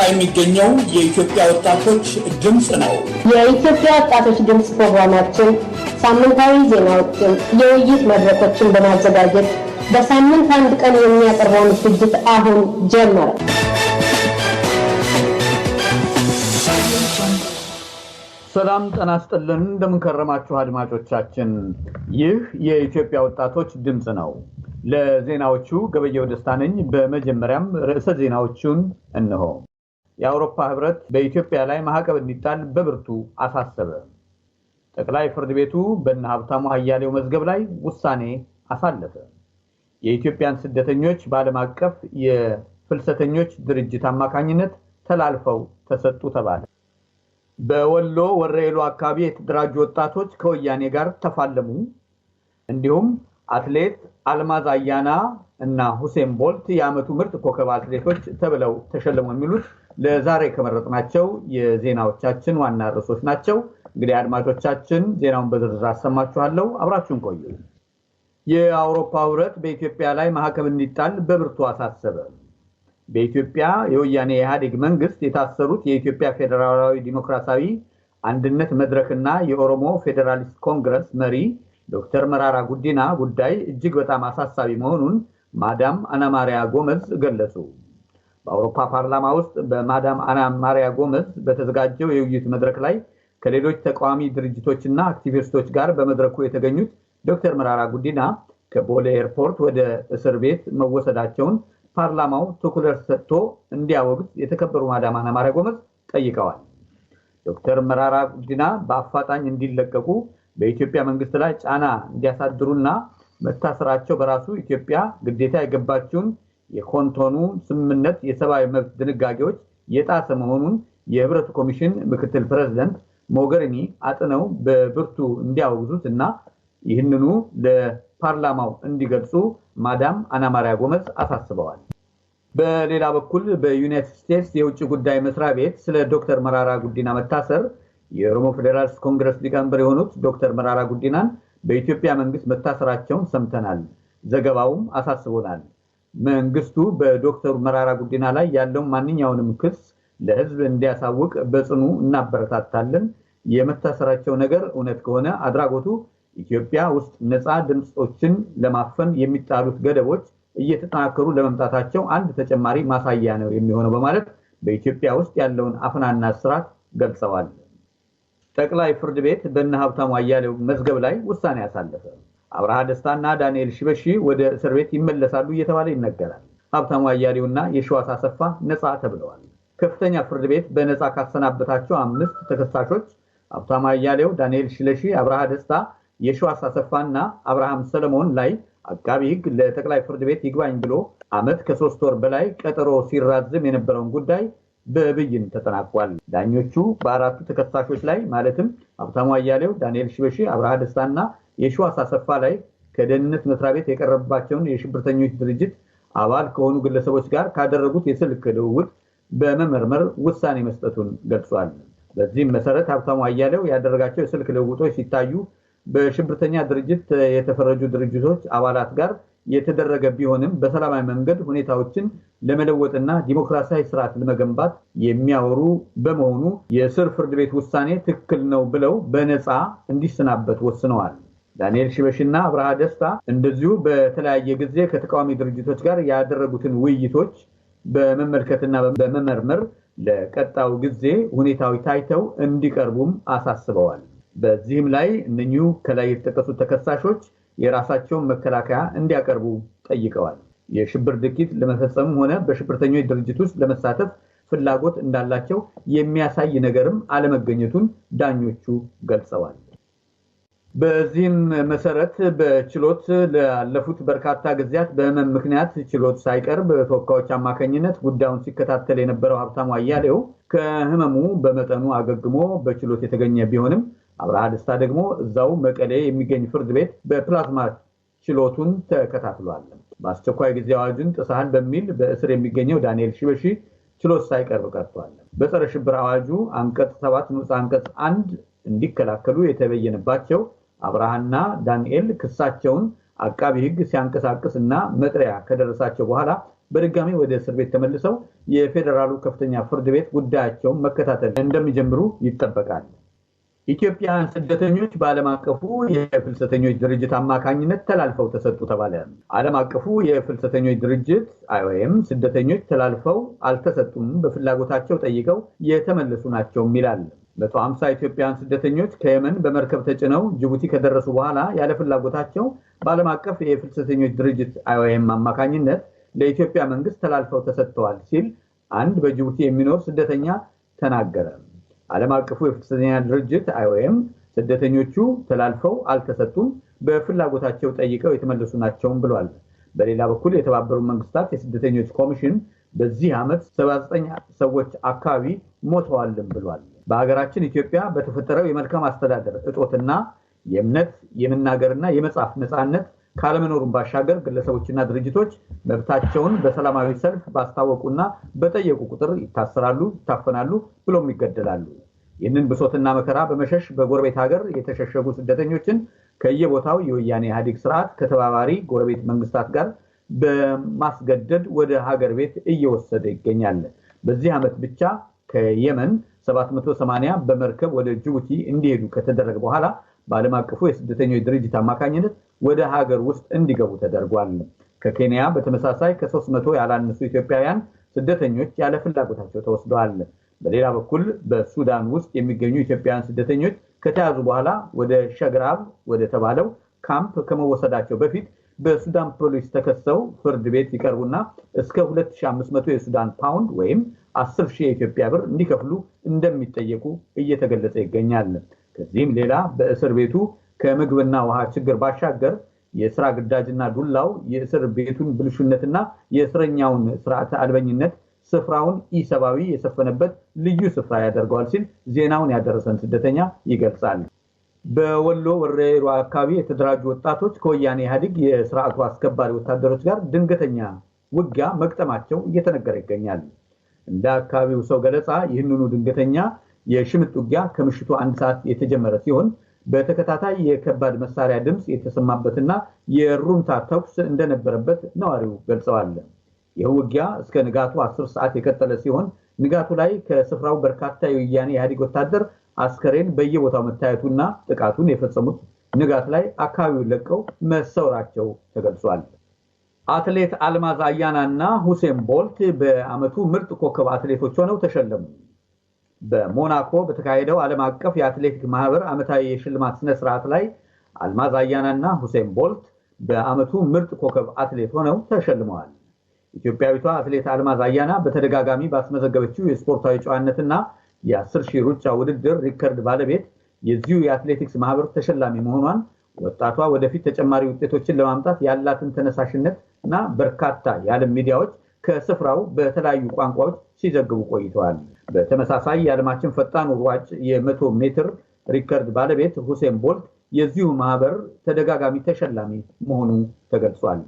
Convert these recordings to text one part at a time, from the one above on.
የሚገኘው የኢትዮጵያ ወጣቶች ድምጽ ነው። የኢትዮጵያ ወጣቶች ድምጽ ፕሮግራማችን ሳምንታዊ ዜናዎችን፣ የውይይት መድረኮችን በማዘጋጀት በሳምንት አንድ ቀን የሚያቀርበውን ዝግጅት አሁን ጀመረ። ሰላም ጤና ይስጥልን። እንደምን ከረማችሁ አድማጮቻችን። ይህ የኢትዮጵያ ወጣቶች ድምጽ ነው። ለዜናዎቹ ገበየው ደስታ ነኝ። በመጀመሪያም ርዕሰ ዜናዎቹን እነሆ። የአውሮፓ ህብረት በኢትዮጵያ ላይ ማዕቀብ እንዲጣል በብርቱ አሳሰበ። ጠቅላይ ፍርድ ቤቱ በእነ ሀብታሙ አያሌው መዝገብ ላይ ውሳኔ አሳለፈ። የኢትዮጵያን ስደተኞች በዓለም አቀፍ የፍልሰተኞች ድርጅት አማካኝነት ተላልፈው ተሰጡ ተባለ። በወሎ ወረኢሉ አካባቢ የተደራጁ ወጣቶች ከወያኔ ጋር ተፋለሙ። እንዲሁም አትሌት አልማዝ አያና እና ሁሴን ቦልት የዓመቱ ምርጥ ኮከብ አትሌቶች ተብለው ተሸለሙ። የሚሉት ለዛሬ ከመረጥናቸው የዜናዎቻችን ዋና ርዕሶች ናቸው። እንግዲህ አድማጮቻችን ዜናውን በዝርዝር አሰማችኋለሁ። አብራችሁን ቆዩ። የአውሮፓ ህብረት በኢትዮጵያ ላይ ማዕቀብ እንዲጣል በብርቱ አሳሰበ። በኢትዮጵያ የወያኔ ኢህአዴግ መንግስት የታሰሩት የኢትዮጵያ ፌዴራላዊ ዲሞክራሲያዊ አንድነት መድረክና የኦሮሞ ፌዴራሊስት ኮንግረስ መሪ ዶክተር መራራ ጉዲና ጉዳይ እጅግ በጣም አሳሳቢ መሆኑን ማዳም አና ማሪያ ጎመዝ ገለጹ። በአውሮፓ ፓርላማ ውስጥ በማዳም አና ማሪያ ጎመዝ በተዘጋጀው የውይይት መድረክ ላይ ከሌሎች ተቃዋሚ ድርጅቶችና አክቲቪስቶች ጋር በመድረኩ የተገኙት ዶክተር መራራ ጉዲና ከቦሌ ኤርፖርት ወደ እስር ቤት መወሰዳቸውን ፓርላማው ትኩረት ሰጥቶ እንዲያወግዝ የተከበሩ ማዳም አና ማሪያ ጎመዝ ጠይቀዋል። ዶክተር መራራ ጉዲና በአፋጣኝ እንዲለቀቁ በኢትዮጵያ መንግስት ላይ ጫና እንዲያሳድሩና መታሰራቸው በራሱ ኢትዮጵያ ግዴታ የገባችውን የኮንቶኑ ስምምነት የሰብአዊ መብት ድንጋጌዎች የጣሰ መሆኑን የህብረቱ ኮሚሽን ምክትል ፕሬዝዳንት ሞገሪኒ አጥነው በብርቱ እንዲያወግዙት እና ይህንኑ ለፓርላማው እንዲገልጹ ማዳም አና ማሪያ ጎመዝ አሳስበዋል። በሌላ በኩል በዩናይትድ ስቴትስ የውጭ ጉዳይ መስሪያ ቤት ስለ ዶክተር መራራ ጉዲና መታሰር የኦሮሞ ፌዴራሊስት ኮንግረስ ሊቀመንበር የሆኑት ዶክተር መራራ ጉዲናን በኢትዮጵያ መንግስት መታሰራቸውን ሰምተናል፣ ዘገባውም አሳስቦናል። መንግስቱ በዶክተር መራራ ጉዲና ላይ ያለው ማንኛውንም ክስ ለህዝብ እንዲያሳውቅ በጽኑ እናበረታታለን። የመታሰራቸው ነገር እውነት ከሆነ አድራጎቱ ኢትዮጵያ ውስጥ ነፃ ድምጾችን ለማፈን የሚጣሉት ገደቦች እየተጠናከሩ ለመምጣታቸው አንድ ተጨማሪ ማሳያ ነው የሚሆነው በማለት በኢትዮጵያ ውስጥ ያለውን አፈናና እስራት ገልጸዋል። ጠቅላይ ፍርድ ቤት በእነ ሀብታሙ አያሌው መዝገብ ላይ ውሳኔ ያሳለፈ። አብርሃ ደስታና ዳንኤል ሽበሺ ወደ እስር ቤት ይመለሳሉ እየተባለ ይነገራል። ሀብታሙ አያሌውና የሺዋስ አሰፋ ነፃ ተብለዋል። ከፍተኛ ፍርድ ቤት በነፃ ካሰናበታቸው 5 ተከሳሾች ሀብታሙ አያሌው፣ ዳንኤል ሽለሺ፣ አብርሃ ደስታ፣ የሺዋስ አሰፋና አብርሃም ሰለሞን ላይ አቃቢ ህግ ለጠቅላይ ፍርድ ቤት ይግባኝ ብሎ ዓመት ከ3 ወር በላይ ቀጠሮ ሲራዘም የነበረውን ጉዳይ በብይን ተጠናቋል። ዳኞቹ በአራቱ ተከሳሾች ላይ ማለትም ሀብታሙ አያሌው፣ ዳንኤል ሽበሺ፣ አብርሃ ደስታና የሺዋስ አሰፋ ላይ ከደህንነት መስሪያ ቤት የቀረበባቸውን የሽብርተኞች ድርጅት አባል ከሆኑ ግለሰቦች ጋር ካደረጉት የስልክ ልውውጥ በመመርመር ውሳኔ መስጠቱን ገልጿል። በዚህም መሰረት ሀብታሙ አያሌው ያደረጋቸው የስልክ ልውውጦች ሲታዩ በሽብርተኛ ድርጅት የተፈረጁ ድርጅቶች አባላት ጋር የተደረገ ቢሆንም በሰላማዊ መንገድ ሁኔታዎችን ለመለወጥና ዲሞክራሲያዊ ስርዓት ለመገንባት የሚያወሩ በመሆኑ የስር ፍርድ ቤት ውሳኔ ትክክል ነው ብለው በነፃ እንዲሰናበት ወስነዋል። ዳንኤል ሽበሺና አብርሃ ደስታ እንደዚሁ በተለያየ ጊዜ ከተቃዋሚ ድርጅቶች ጋር ያደረጉትን ውይይቶች በመመልከትና በመመርመር ለቀጣዩ ጊዜ ሁኔታዎች ታይተው እንዲቀርቡም አሳስበዋል። በዚህም ላይ እነኚሁ ከላይ የተጠቀሱት ተከሳሾች የራሳቸውን መከላከያ እንዲያቀርቡ ጠይቀዋል። የሽብር ድርጊት ለመፈጸም ሆነ በሽብርተኞች ድርጅት ውስጥ ለመሳተፍ ፍላጎት እንዳላቸው የሚያሳይ ነገርም አለመገኘቱን ዳኞቹ ገልጸዋል። በዚህም መሰረት በችሎት ላለፉት በርካታ ጊዜያት በህመም ምክንያት ችሎት ሳይቀርብ በተወካዮች አማካኝነት ጉዳዩን ሲከታተል የነበረው ሀብታሙ አያሌው ከህመሙ በመጠኑ አገግሞ በችሎት የተገኘ ቢሆንም አብርሃ ደስታ ደግሞ እዛው መቀሌ የሚገኝ ፍርድ ቤት በፕላዝማ ችሎቱን ተከታትሏል። በአስቸኳይ ጊዜ አዋጁን ጥሰሃል በሚል በእስር የሚገኘው ዳንኤል ሽበሺ ችሎት ሳይቀርብ ቀርቷል። በጸረ ሽብር አዋጁ አንቀጽ 7 ንዑስ አንቀጽ 1 እንዲከላከሉ የተበየነባቸው አብርሃና ዳንኤል ክሳቸውን አቃቢ ህግ ሲያንቀሳቅስና መጥሪያ ከደረሳቸው በኋላ በድጋሚ ወደ እስር ቤት ተመልሰው የፌዴራሉ ከፍተኛ ፍርድ ቤት ጉዳያቸውን መከታተል እንደሚጀምሩ ይጠበቃል። ኢትዮጵያውያን ስደተኞች በዓለም አቀፉ የፍልሰተኞች ድርጅት አማካኝነት ተላልፈው ተሰጡ ተባለ። ዓለም አቀፉ የፍልሰተኞች ድርጅት IOM ስደተኞች ተላልፈው አልተሰጡም፣ በፍላጎታቸው ጠይቀው የተመለሱ ናቸው ይላል። 150 ኢትዮጵያውያን ስደተኞች ከየመን በመርከብ ተጭነው ጅቡቲ ከደረሱ በኋላ ያለ ፍላጎታቸው በዓለም አቀፍ የፍልሰተኞች ድርጅት IOM አማካኝነት ለኢትዮጵያ መንግስት ተላልፈው ተሰጥተዋል ሲል አንድ በጅቡቲ የሚኖር ስደተኛ ተናገረ። ዓለም አቀፉ የፍልሰተኛ ድርጅት IOM ስደተኞቹ ተላልፈው አልተሰጡም፣ በፍላጎታቸው ጠይቀው የተመለሱ ናቸው ብሏል። በሌላ በኩል የተባበሩት መንግስታት የስደተኞች ኮሚሽን በዚህ ዓመት 79 ሰዎች አካባቢ ሞተዋል ብሏል። በሀገራችን ኢትዮጵያ በተፈጠረው የመልካም አስተዳደር እጦትና የእምነት የመናገርና የመጻፍ ነፃነት ካለመኖሩን ባሻገር ግለሰቦችና ድርጅቶች መብታቸውን በሰላማዊ ሰልፍ ባስታወቁና በጠየቁ ቁጥር ይታሰራሉ፣ ይታፈናሉ፣ ብሎም ይገደላሉ። ይህንን ብሶትና መከራ በመሸሽ በጎረቤት ሀገር የተሸሸጉ ስደተኞችን ከየቦታው የወያኔ ኢህአዴግ ስርዓት ከተባባሪ ጎረቤት መንግስታት ጋር በማስገደድ ወደ ሀገር ቤት እየወሰደ ይገኛል። በዚህ ዓመት ብቻ ከየመን 780 በመርከብ ወደ ጅቡቲ እንዲሄዱ ከተደረገ በኋላ በዓለም አቀፉ የስደተኞች ድርጅት አማካኝነት ወደ ሀገር ውስጥ እንዲገቡ ተደርጓል። ከኬንያ በተመሳሳይ ከ300 ያላነሱ ኢትዮጵያውያን ስደተኞች ያለ ፍላጎታቸው ተወስደዋል። በሌላ በኩል በሱዳን ውስጥ የሚገኙ ኢትዮጵያውያን ስደተኞች ከተያዙ በኋላ ወደ ሸግራብ ወደ ተባለው ካምፕ ከመወሰዳቸው በፊት በሱዳን ፖሊስ ተከሰው ፍርድ ቤት ይቀርቡና እስከ 2500 የሱዳን ፓውንድ ወይም 10,000 የኢትዮጵያ ብር እንዲከፍሉ እንደሚጠየቁ እየተገለጸ ይገኛል። ከዚህም ሌላ በእስር ቤቱ ከምግብና ውሃ ችግር ባሻገር የሥራ ግዳጅና ዱላው የእስር ቤቱን ብልሹነትና የእስረኛውን ስርዓተ አልበኝነት ስፍራውን ኢሰባዊ የሰፈነበት ልዩ ስፍራ ያደርገዋል ሲል ዜናውን ያደረሰን ስደተኛ ይገልጻል። በወሎ ወሬሮ አካባቢ የተደራጁ ወጣቶች ከወያኔ ኢህአዴግ የስርዓቱ አስከባሪ ወታደሮች ጋር ድንገተኛ ውጊያ መቅጠማቸው እየተነገረ ይገኛል። እንደ አካባቢው ሰው ገለጻ ይህንኑ ድንገተኛ የሽምጥ ውጊያ ከምሽቱ 1 ሰዓት የተጀመረ ሲሆን በተከታታይ የከባድ መሳሪያ ድምፅ የተሰማበትና የሩምታ ተኩስ እንደነበረበት ነዋሪው ገልጸዋል። ይህ ውጊያ እስከ ንጋቱ 10 ሰዓት የቀጠለ ሲሆን ንጋቱ ላይ ከስፍራው በርካታ የወያኔ ኢህአዴግ ወታደር አስከሬን በየቦታው መታየቱና ጥቃቱን የፈጸሙት ንጋት ላይ አካባቢውን ለቀው መሰወራቸው ተገልጿል። አትሌት አልማዝ አያናና ሁሴን ቦልት በዓመቱ ምርጥ ኮከብ አትሌቶች ሆነው ተሸለሙ። በሞናኮ በተካሄደው ዓለም አቀፍ የአትሌቲክ ማህበር ዓመታዊ የሽልማት ስነ ስርዓት ላይ አልማዝ አያናና ሁሴን ቦልት በዓመቱ ምርጥ ኮከብ አትሌት ሆነው ተሸልመዋል። ኢትዮጵያዊቷ አትሌት አልማዝ አያና በተደጋጋሚ ባስመዘገበችው የስፖርታዊ ጨዋነትና የ10,000 ሩጫ ውድድር ሪከርድ ባለቤት የዚሁ የአትሌቲክስ ማህበር ተሸላሚ መሆኗን ወጣቷ ወደፊት ተጨማሪ ውጤቶችን ለማምጣት ያላትን ተነሳሽነት እና በርካታ የዓለም ሚዲያዎች ከስፍራው በተለያዩ ቋንቋዎች ሲዘግቡ ቆይተዋል። በተመሳሳይ የዓለማችን ፈጣን ሯጭ የ100 ሜትር ሪከርድ ባለቤት ሁሴን ቦልት የዚሁ ማህበር ተደጋጋሚ ተሸላሚ መሆኑ ተገልጿል።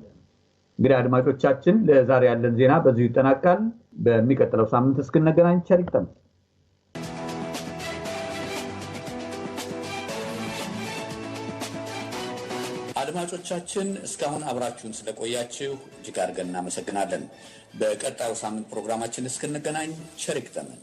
እንግዲህ አድማጮቻችን ለዛሬ ያለን ዜና በዚሁ ይጠናቃል። በሚቀጥለው ሳምንት እስክንገናኝ ቸር ይግጠመን። አድማጮቻችን እስካሁን አብራችሁን ስለቆያችሁ እጅግ አድርገን እናመሰግናለን። በቀጣዩ ሳምንት ፕሮግራማችን እስክንገናኝ ቸር ይግጠመን።